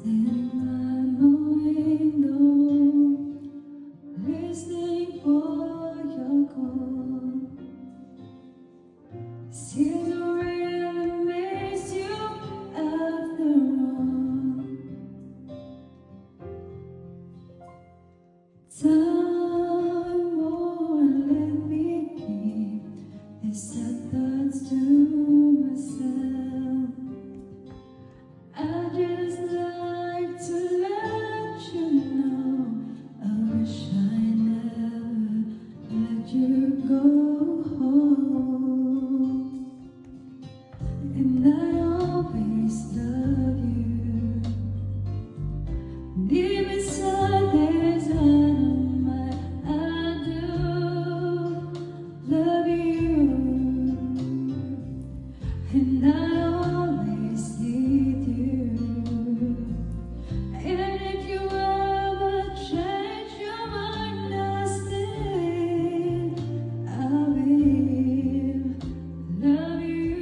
Standing by my window, listening for your call. Still don't really miss you after all. Time won't let me keep these sad thoughts to myself. I just like to let you know I wish I never let you go home. And I always love you. Deep inside there's I do love you. And I always need you. And if you ever change your mind, I still I will love you.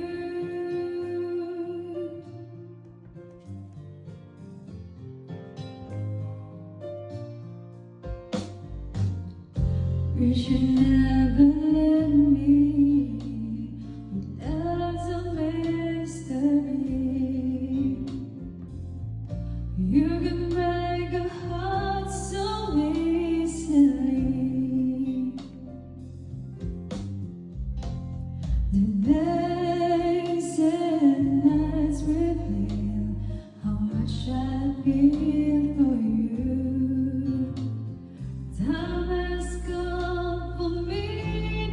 You should never let me. Love's a mystery. You can break a heart so easily. The days and nights reveal how much I feel for you. Time has come for me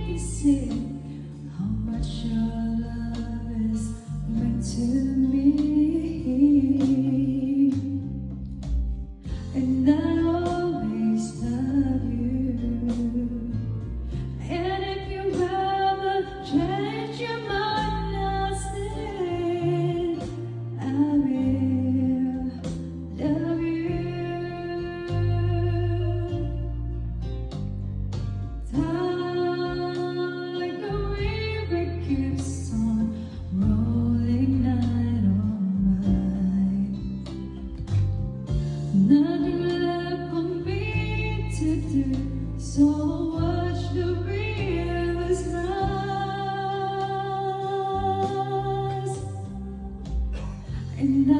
to see how much your love is meant to me. And I always love you. And if you ever change your mind, I still I will love you. Time like a river keeps on rolling night or night. Nothing left for me to do, so watch the rivers rise. And I